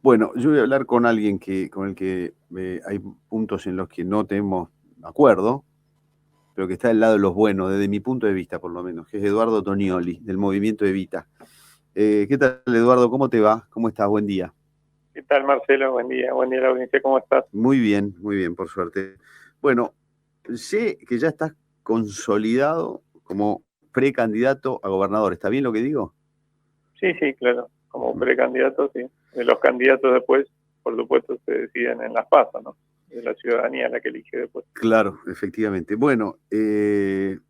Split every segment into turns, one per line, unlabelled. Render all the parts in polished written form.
Bueno, yo voy a hablar con alguien con el que hay puntos en los que no tenemos acuerdo, pero que está del lado de los buenos, desde mi punto de vista por lo menos, que es Eduardo Tonioli, del movimiento Evita. ¿Qué tal, Eduardo? ¿Cómo te va? ¿Cómo estás? Buen día.
¿Qué tal, Marcelo? Buen día, la audiencia, ¿cómo estás?
Muy bien, por suerte. Bueno, sé que ya estás consolidado como precandidato a gobernador. ¿Está bien lo que digo?
Sí, sí, claro, como
Ujú.
precandidato, sí. Los candidatos después, por supuesto, se deciden en las PASO, ¿no? De la ciudadanía la que elige después.
Claro, efectivamente. Bueno, querer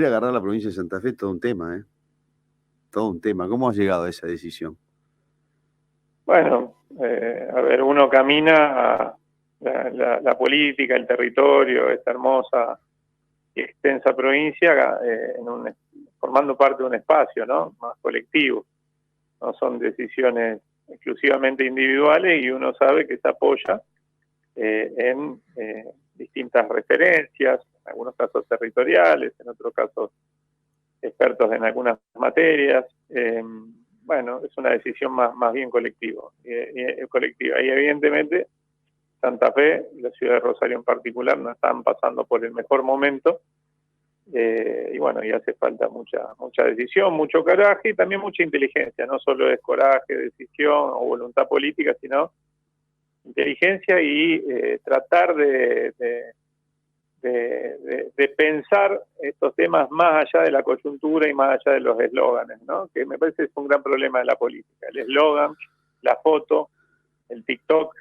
agarrar la provincia de Santa Fe es todo un tema, ¿eh? Todo un tema. ¿Cómo has llegado a esa decisión?
Bueno, a ver, uno camina a la política, el territorio, esta hermosa y extensa provincia, formando parte de un espacio, ¿no? Más colectivo. No son decisiones exclusivamente individuales y uno sabe que se apoya en distintas referencias, en algunos casos territoriales, en otros casos expertos en algunas materias. Bueno, es una decisión más bien colectiva. Y evidentemente Santa Fe y la ciudad de Rosario en particular no están pasando por el mejor momento. Y bueno, y hace falta mucha decisión, mucho coraje y también mucha inteligencia. No solo es coraje, decisión o voluntad política, sino inteligencia y tratar de pensar estos temas más allá de la coyuntura y más allá de los eslóganes, ¿no? Que me parece que es un gran problema de la política. El eslogan, la foto, el TikTok,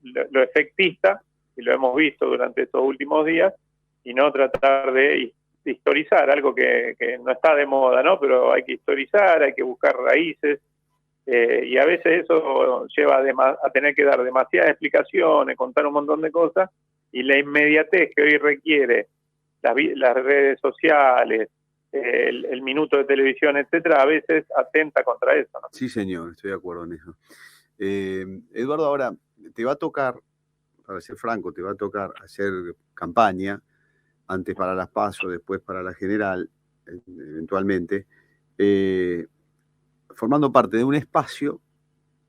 lo efectista, y lo hemos visto durante estos últimos días, y no tratar de historizar algo que no está de moda, ¿no? Pero hay que historizar, hay que buscar raíces, y a veces eso lleva a tener que dar demasiadas explicaciones, contar un montón de cosas, y la inmediatez que hoy requiere las redes sociales, el minuto de televisión, etcétera, a veces atenta contra eso, ¿no?
Sí, señor, estoy de acuerdo en eso. Eduardo, ahora te va a tocar, para ser franco, te va a tocar hacer campaña, antes para las PASO, después para la general, eventualmente, eh, formando parte de un espacio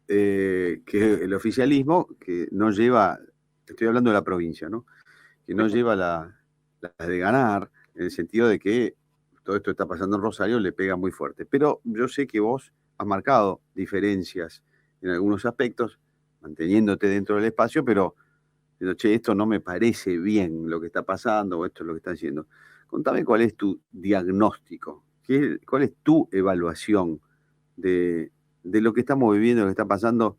que el oficialismo, que no lleva, estoy hablando de la provincia, ¿no? Que no lleva la de ganar, en el sentido de que todo esto está pasando en Rosario, le pega muy fuerte. Pero yo sé que vos has marcado diferencias en algunos aspectos, manteniéndote dentro del espacio, pero diciendo, che, esto no me parece bien lo que está pasando, o esto es lo que están haciendo. Contame cuál es tu diagnóstico, cuál es tu evaluación de lo que estamos viviendo, lo que está pasando,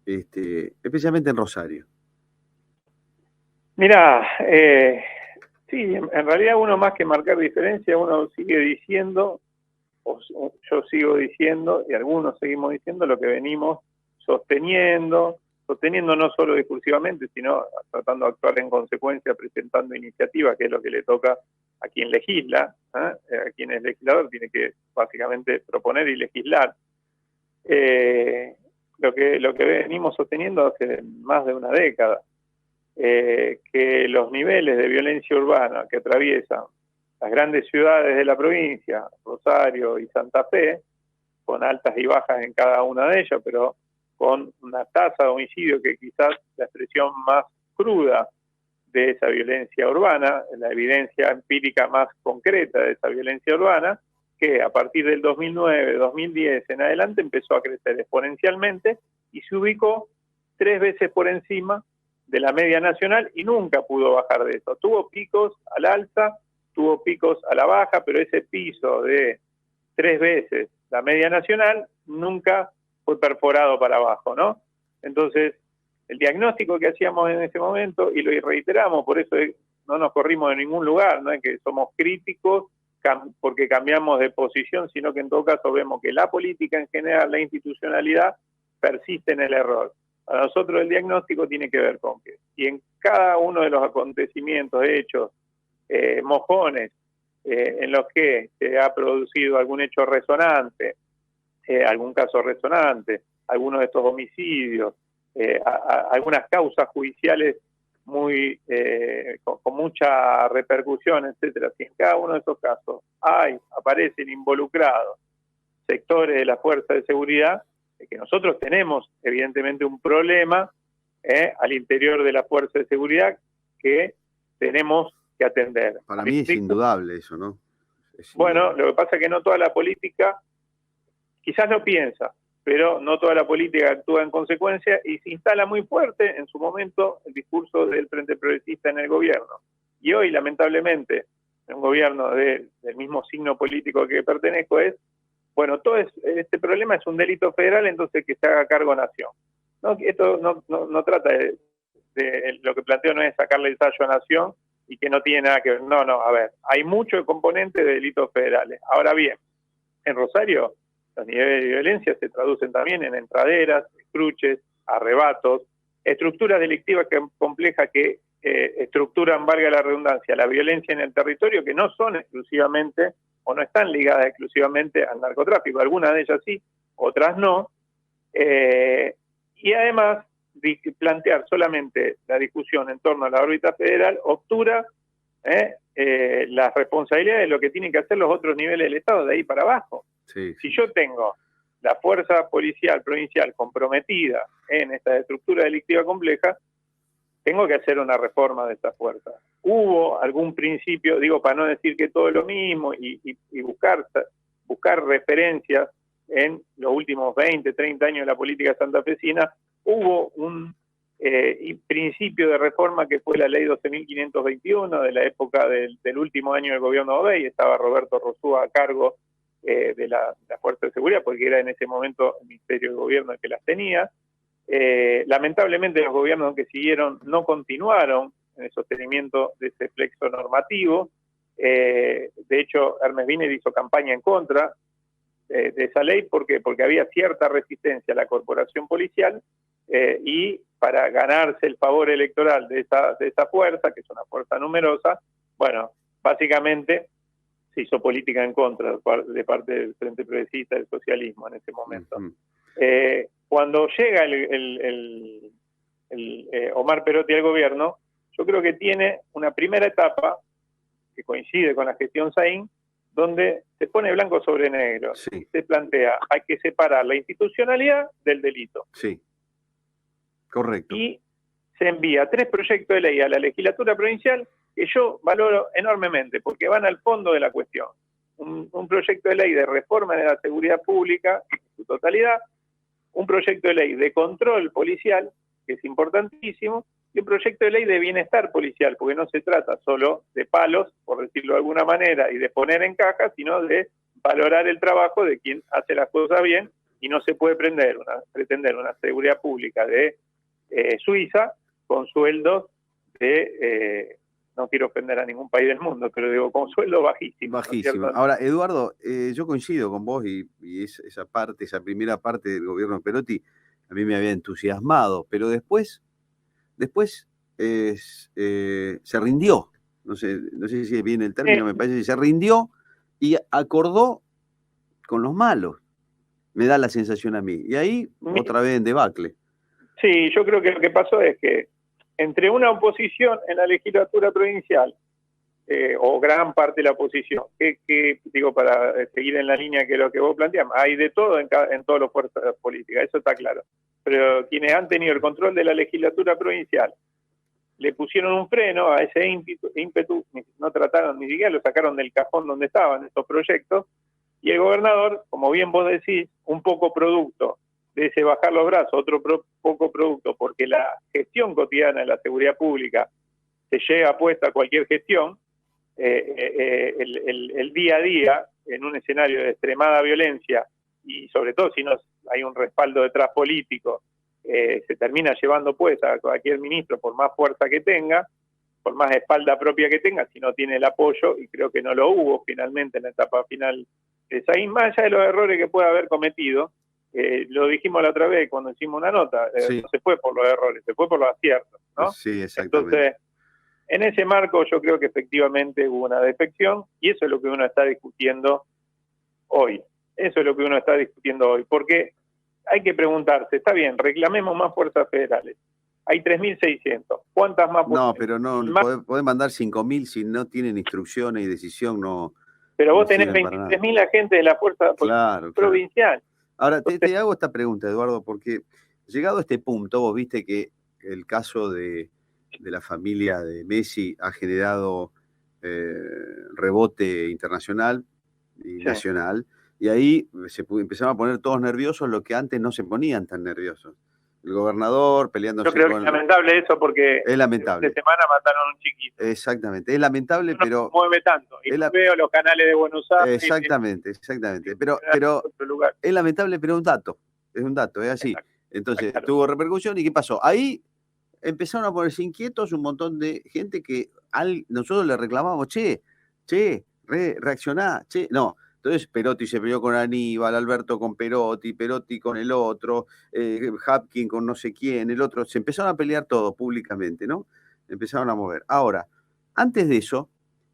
especialmente en Rosario.
Mira, sí, en realidad uno más que marcar diferencia, uno sigue diciendo, yo sigo diciendo, y algunos seguimos diciendo lo que venimos sosteniendo no solo discursivamente, sino tratando de actuar en consecuencia, presentando iniciativas, que es lo que le toca a quien legisla, a quien es legislador, tiene que básicamente proponer y legislar. Lo que venimos sosteniendo hace más de una década, que los niveles de violencia urbana que atraviesan las grandes ciudades de la provincia, Rosario y Santa Fe, con altas y bajas en cada una de ellas, pero con una tasa de homicidio que quizás la expresión más cruda de esa violencia urbana, la evidencia empírica más concreta de esa violencia urbana, que a partir del 2009, 2010 en adelante empezó a crecer exponencialmente y se ubicó 3 veces por encima de la media nacional y nunca pudo bajar de eso. Tuvo picos al alza, tuvo picos a la baja, pero ese piso de 3 veces la media nacional nunca fue perforado para abajo, ¿no? Entonces, el diagnóstico que hacíamos en ese momento, y lo reiteramos, por eso no nos corrimos de ningún lugar, no es que somos críticos porque cambiamos de posición, sino que en todo caso vemos que la política en general, la institucionalidad, persiste en el error. Para nosotros el diagnóstico tiene que ver con que si en cada uno de los acontecimientos, hechos, mojones, en los que se ha producido algún hecho resonante, algún caso resonante, alguno de estos homicidios, algunas causas judiciales con mucha repercusión, etcétera. Si en cada uno de esos casos aparecen involucrados sectores de la fuerza de seguridad, de que nosotros tenemos evidentemente un problema al interior de la fuerza de seguridad que tenemos que atender.
Para mí es indudable eso, ¿no?
Bueno, lo que pasa es que no toda la política, quizás lo piensa, pero no toda la política actúa en consecuencia y se instala muy fuerte en su momento el discurso del Frente Progresista en el gobierno. Y hoy, lamentablemente, en un gobierno del mismo signo político que pertenezco bueno, todo este problema es un delito federal, entonces que se haga cargo Nación. No, esto no trata de lo que planteo, no es sacarle el tallo a Nación y que no tiene nada que ver. No, a ver, hay muchos componentes de delitos federales. Ahora bien, en Rosario los niveles de violencia se traducen también en entraderas, escruches, arrebatos, estructuras delictivas complejas que estructuran, valga la redundancia, la violencia en el territorio, que no son exclusivamente o no están ligadas exclusivamente al narcotráfico. Algunas de ellas sí, otras no. Y además, plantear solamente la discusión en torno a la órbita federal obtura las responsabilidades de lo que tienen que hacer los otros niveles del Estado, de ahí para abajo.
Sí.
Si yo tengo la fuerza policial provincial comprometida en esta estructura delictiva compleja, tengo que hacer una reforma de esta fuerza. Hubo algún principio, digo, para no decir que todo es lo mismo, y buscar referencias en los últimos 20, 30 años de la política santafesina, hubo un principio de reforma que fue la ley 12.521 de la época del último año del gobierno de Obey. Estaba Roberto Rosúa a cargo de la Fuerza de Seguridad, porque era en ese momento el Ministerio de Gobierno el que las tenía. Lamentablemente los gobiernos que siguieron no continuaron en el sostenimiento de ese flexo normativo. De hecho, Hermes Wiener hizo campaña en contra de esa ley porque había cierta resistencia a la corporación policial y para ganarse el favor electoral de esa fuerza, que es una fuerza numerosa, bueno, básicamente se hizo política en contra de parte del Frente Progresista del socialismo en ese momento. Cuando llega el Omar Perotti al gobierno, yo creo que tiene una primera etapa que coincide con la gestión Saín, donde se pone blanco sobre negro.
Sí.
Se plantea, hay que separar la institucionalidad del delito.
Sí, correcto.
Y se envía 3 proyectos de ley a la legislatura provincial que yo valoro enormemente, porque van al fondo de la cuestión. Un proyecto de ley de reforma de la seguridad pública en su totalidad, un proyecto de ley de control policial, que es importantísimo, y un proyecto de ley de bienestar policial, porque no se trata solo de palos, por decirlo de alguna manera, y de poner en caja, sino de valorar el trabajo de quien hace las cosas bien, y no se puede pretender una seguridad pública de Suiza con sueldos de, no quiero ofender a ningún país del mundo, pero digo, con sueldos bajísimos.
Bajísimo.
¿No?
Ahora, Eduardo, yo coincido con vos y esa primera parte del gobierno de Perotti a mí me había entusiasmado, pero después se rindió. No sé si viene el término, me parece que se rindió y acordó con los malos. Me da la sensación a mí. Y ahí, otra vez en debacle.
Sí, yo creo que lo que pasó es que entre una oposición en la legislatura provincial, o gran parte de la oposición, que digo, para seguir en la línea que lo que vos planteás, hay de todo en todas las fuerzas políticas, eso está claro. Pero quienes han tenido el control de la legislatura provincial le pusieron un freno a ese ímpetu, no trataron, ni siquiera lo sacaron del cajón donde estaban estos proyectos, y el gobernador, como bien vos decís, un poco producto de ese bajar los brazos, otro poco producto, porque la gestión cotidiana de la seguridad pública se llega puesta a cualquier gestión, el día a día, en un escenario de extremada violencia, y sobre todo si no hay un respaldo detrás político, se termina llevando puesta a cualquier ministro, por más fuerza que tenga, por más espalda propia que tenga, si no tiene el apoyo, y creo que no lo hubo finalmente en la etapa final de Saín, más allá de los errores que pueda haber cometido. Lo dijimos la otra vez cuando hicimos una nota,
Sí.
No se fue por los errores, se fue por los aciertos, ¿no?
Sí, exactamente.
Entonces, en ese marco yo creo que efectivamente hubo una defección, y eso es lo que uno está discutiendo hoy. Eso es lo que uno está discutiendo hoy, porque hay que preguntarse, está bien, reclamemos más fuerzas federales. Hay 3.600. ¿Cuántas más?
No, pero no, podés mandar 5.000 si no tienen instrucciones y decisión, no.
Pero vos
no
tenés
sirven para nada.
23.000 agentes de la fuerza
Claro,
provincial.
Ahora, te hago esta pregunta, Eduardo, porque llegado a este punto, vos viste que el caso de la familia de Messi ha generado rebote internacional y
Sí.
nacional, y ahí empezaron a poner todos nerviosos lo que antes no se ponían tan nerviosos. El gobernador
Yo
peleándose
creo que
con...
es lamentable eso porque
Es
el fin de
lamentable,
semana mataron a un chiquito.
exactamente, es lamentable,
No
pero...
mueve tanto. Y
es
no
la-
veo los canales de Buenos Aires,
Exactamente, exactamente. Pero
otro lugar.
es lamentable, pero es un dato, es así.
Exacto,
Entonces,
claro.
tuvo repercusión y ¿qué pasó? Ahí empezaron a ponerse inquietos un montón de gente que nosotros le reclamamos, reaccioná, che. No, entonces Perotti se peleó con Aníbal, Alberto con Perotti, Perotti con el otro, Hapkin con no sé quién, el otro. Se empezaron a pelear todo públicamente, ¿no? Empezaron a mover. Ahora, antes de eso,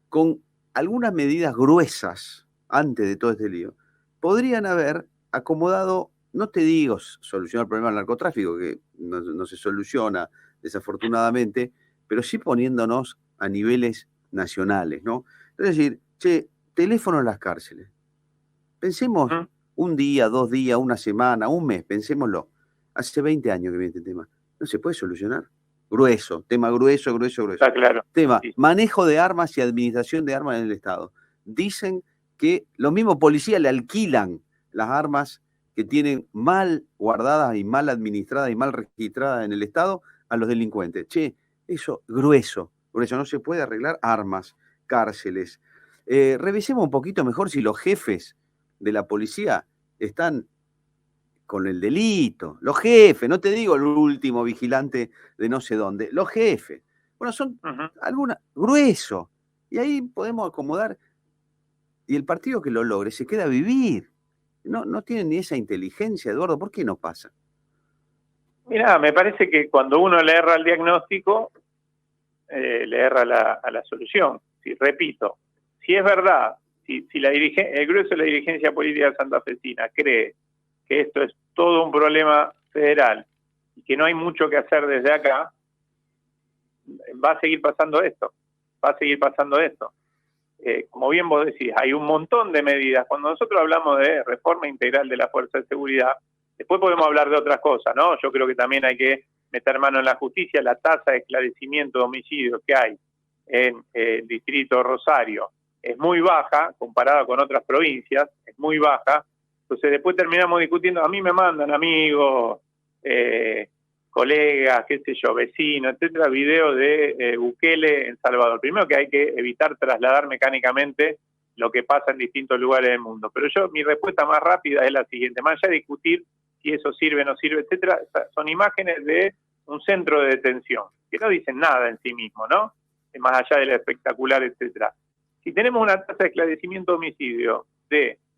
con algunas medidas gruesas, antes de todo este lío, podrían haber acomodado, no te digo solucionar el problema del narcotráfico, que no se soluciona desafortunadamente, pero sí poniéndonos a niveles nacionales, ¿no? Es decir, teléfono en las cárceles. Pensemos un día, 2 días, una semana, un mes, pensémoslo. Hace 20 años que viene este tema. ¿No se puede solucionar? Grueso, tema grueso.
Está claro.
Tema,
Sí.
manejo de armas y administración de armas en el Estado. Dicen que los mismos policías le alquilan las armas que tienen mal guardadas y mal administradas y mal registradas en el Estado a los delincuentes. Eso grueso, no se puede arreglar armas, cárceles. Revisemos un poquito mejor si los jefes de la policía están con el delito. Los jefes, no te digo el último vigilante de no sé dónde, los jefes. Bueno, son algunas grueso. Y ahí podemos acomodar. Y el partido que lo logre se queda a vivir. No tienen ni esa inteligencia, Eduardo. ¿Por qué no pasa?
Mirá, me parece que cuando uno le erra al diagnóstico, le erra a la solución. Repito, si es verdad, si el grueso de la dirigencia política santafesina cree que esto es todo un problema federal y que no hay mucho que hacer desde acá, va a seguir pasando esto. Como bien vos decís, hay un montón de medidas. Cuando nosotros hablamos de reforma integral de la Fuerza de Seguridad, después podemos hablar de otras cosas, ¿no? Yo creo que también hay que meter mano en la justicia. La tasa de esclarecimiento de homicidios que hay en el distrito Rosario es muy baja comparada con otras provincias, es muy baja. Entonces después terminamos discutiendo, a mí me mandan amigos, colegas, qué sé yo, vecinos, etcétera, videos de Bukele en Salvador. Primero que hay que evitar trasladar mecánicamente lo que pasa en distintos lugares del mundo. Pero mi respuesta más rápida es la siguiente, más allá de discutir si eso sirve o no sirve, etcétera, son imágenes de un centro de detención, que no dicen nada en sí mismo, ¿no? Más allá de lo espectacular, etcétera. Si tenemos una tasa de esclarecimiento de homicidio,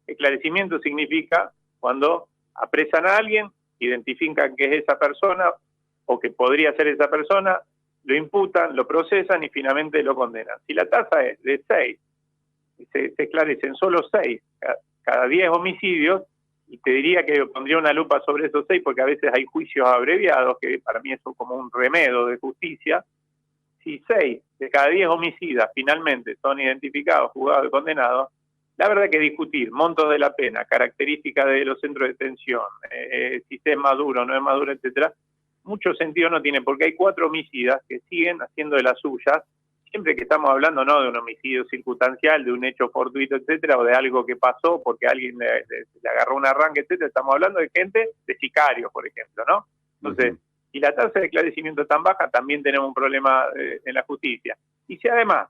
esclarecimiento significa cuando apresan a alguien, identifican que es esa persona o que podría ser esa persona, lo imputan, lo procesan y finalmente lo condenan. Si la tasa es de 6, se esclarecen solo 6 cada 10 homicidios, y te diría que pondría una lupa sobre esos 6 porque a veces hay juicios abreviados, que para mí eso es como un remedio de justicia. Si 6 de cada 10 homicidas finalmente son identificados, juzgados y condenados, la verdad que discutir montos de la pena, características de los centros de detención, si es maduro, no es maduro, etcétera, mucho sentido no tiene, porque hay 4 homicidas que siguen haciendo de las suyas, siempre que estamos hablando no de un homicidio circunstancial, de un hecho fortuito, etcétera, o de algo que pasó porque alguien le agarró un arranque, etcétera. Estamos hablando de gente, de sicarios, por ejemplo, ¿no? Entonces, si la tasa de esclarecimiento es tan baja, también tenemos un problema en la justicia. Y si además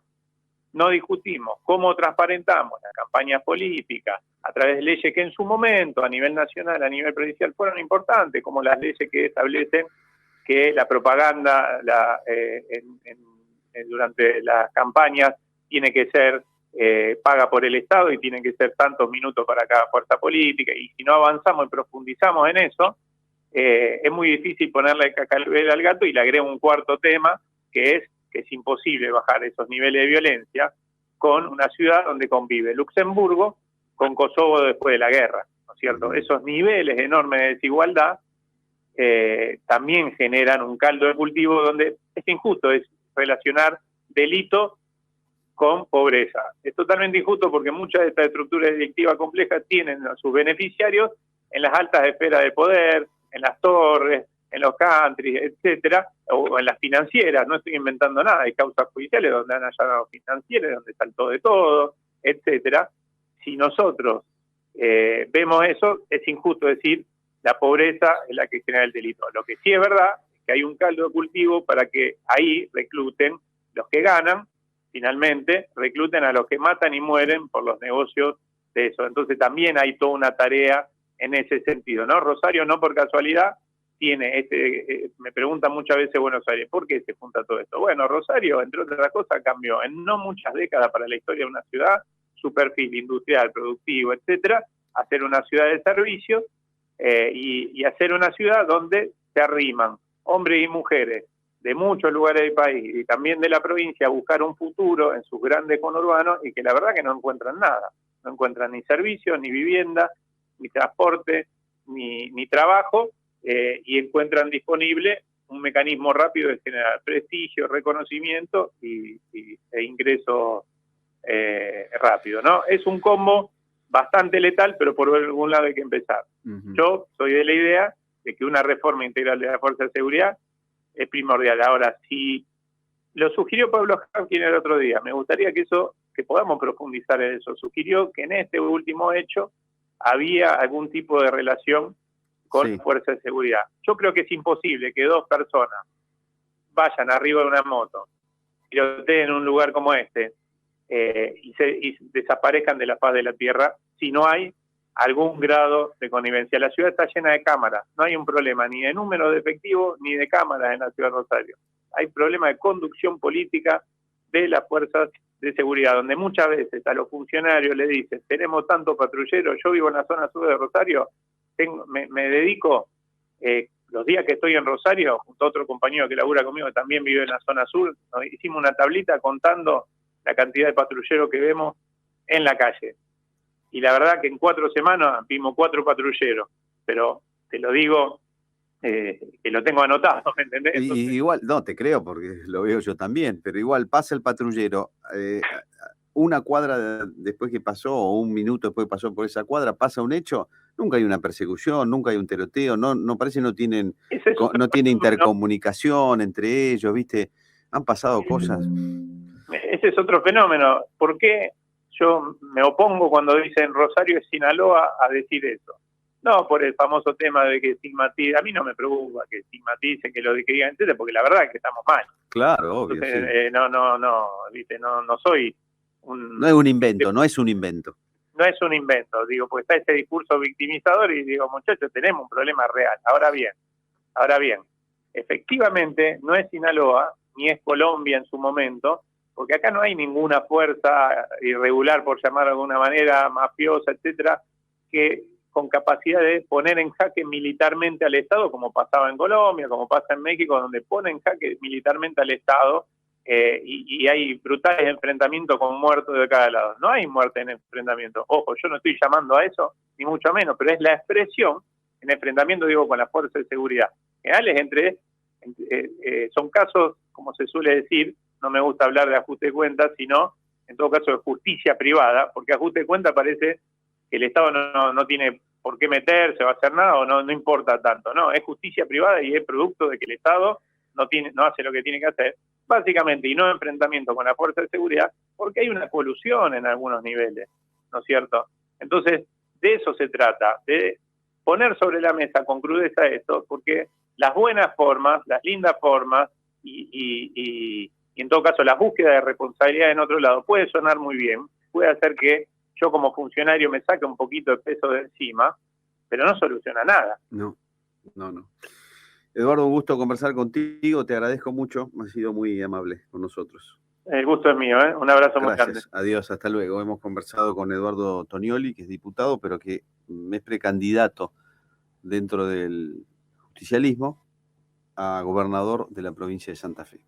no discutimos cómo transparentamos las campañas políticas a través de leyes que en su momento, a nivel nacional, a nivel provincial, fueron importantes, como las leyes que establecen que la propaganda durante las campañas tiene que ser paga por el Estado y tienen que ser tantos minutos para cada fuerza política, y si no avanzamos y profundizamos en eso, es muy difícil ponerle cascabel al gato. Y le agrego un cuarto tema, que es imposible bajar esos niveles de violencia con una ciudad donde convive Luxemburgo con Kosovo después de la guerra, ¿no es cierto? Esos niveles enormes de desigualdad también generan un caldo de cultivo donde es injusto, es relacionar delito con pobreza. Es totalmente injusto porque muchas de estas estructuras delictivas complejas tienen a sus beneficiarios en las altas esferas de poder, en las torres, en los countries, etcétera, o en las financieras. No estoy inventando nada, hay causas judiciales donde han allanado financieras, donde saltó de todo, etcétera. Si nosotros vemos eso, es injusto decir la pobreza es la que genera el delito. Lo que sí es verdad es que hay un caldo de cultivo para que ahí recluten los que ganan, finalmente, recluten a los que matan y mueren por los negocios de eso. Entonces también hay toda una tarea en ese sentido, ¿no? Rosario, no por casualidad, tiene me preguntan muchas veces Buenos Aires, ¿por qué se junta todo esto? Bueno, Rosario, entre otras cosas, cambió en no muchas décadas para la historia de una ciudad, su perfil industrial, productivo, etcétera, a ser una ciudad de servicio y a ser una ciudad donde se arriman hombres y mujeres de muchos lugares del país y también de la provincia a buscar un futuro en sus grandes conurbanos y que la verdad que no encuentran nada, no encuentran ni servicios, ni vivienda, ni transporte, ni trabajo, y encuentran disponible un mecanismo rápido de generar prestigio, reconocimiento e ingreso rápido, ¿no? Es un combo bastante letal, pero por algún lado hay que empezar. Yo soy de la idea de que una reforma integral de la Fuerza de Seguridad es primordial. Ahora, si lo sugirió Pablo Hapkin el otro día, me gustaría que podamos profundizar en eso. Sugirió que en este último hecho había algún tipo de relación con Fuerza de Seguridad. Yo creo que es imposible que dos personas vayan arriba de una moto, tiroteen en un lugar como este y desaparezcan de la faz de la tierra si no hay algún grado de connivencia. La ciudad está llena de cámaras, no hay un problema ni de número de efectivos ni de cámaras en la ciudad de Rosario. Hay problema de conducción política de las fuerzas de seguridad, donde muchas veces a los funcionarios le dicen, tenemos tantos patrulleros, yo vivo en la zona sur de Rosario, me dedico, los días que estoy en Rosario, junto a otro compañero que labura conmigo que también vive en la zona sur, nos hicimos una tablita contando la cantidad de patrulleros que vemos en la calle. Y la verdad que en 4 semanas vimos 4 patrulleros, pero te lo digo, que lo tengo anotado, ¿me entendés? Entonces,
igual, no, te creo porque lo veo yo también, pero igual pasa el patrullero, una cuadra después que pasó, o un minuto después que pasó por esa cuadra, pasa un hecho, nunca hay una persecución, nunca hay un tiroteo, no parece no tiene intercomunicación entre ellos, ¿viste? Han pasado cosas.
Ese es otro fenómeno. ¿Por qué yo me opongo cuando dicen Rosario es Sinaloa a decir eso? No por el famoso tema de que estigmatice, a mí no me preocupa que estigmatice, que lo que digan, etcétera, porque la verdad es que estamos mal.
Claro, obvio.
Entonces,
sí.
No soy un...
No es un invento, no es un invento.
No es un invento, digo, porque está ese discurso victimizador y digo, muchachos, tenemos un problema real. Ahora bien, efectivamente no es Sinaloa, ni es Colombia en su momento, porque acá no hay ninguna fuerza irregular, por llamar de alguna manera, mafiosa, etcétera, que con capacidad de poner en jaque militarmente al Estado, como pasaba en Colombia, como pasa en México, donde pone en jaque militarmente al Estado, y hay brutales enfrentamientos con muertos de cada lado. No hay muerte en enfrentamiento. Ojo, yo no estoy llamando a eso, ni mucho menos, pero es la expresión en enfrentamiento, digo, con las fuerzas de seguridad. Generales son casos, como se suele decir, no me gusta hablar de ajuste de cuentas, sino, en todo caso, de justicia privada, porque ajuste de cuentas parece que el Estado no tiene por qué meterse o hacer nada, o no importa tanto. No, es justicia privada y es producto de que el Estado no hace lo que tiene que hacer, básicamente, y no enfrentamiento con la fuerza de seguridad, porque hay una colusión en algunos niveles, ¿no es cierto? Entonces, de eso se trata, de poner sobre la mesa con crudeza esto, porque las buenas formas, las lindas formas, y en todo caso la búsqueda de responsabilidad en otro lado puede sonar muy bien, puede hacer que yo como funcionario me saque un poquito de peso de encima, pero no soluciona nada.
No. Eduardo, un gusto conversar contigo, te agradezco mucho, has sido muy amable con nosotros.
El gusto es mío, un abrazo muy grande.
Adiós, hasta luego. Hemos conversado con Eduardo Tonioli, que es diputado, pero que es precandidato dentro del justicialismo a gobernador de la provincia de Santa Fe.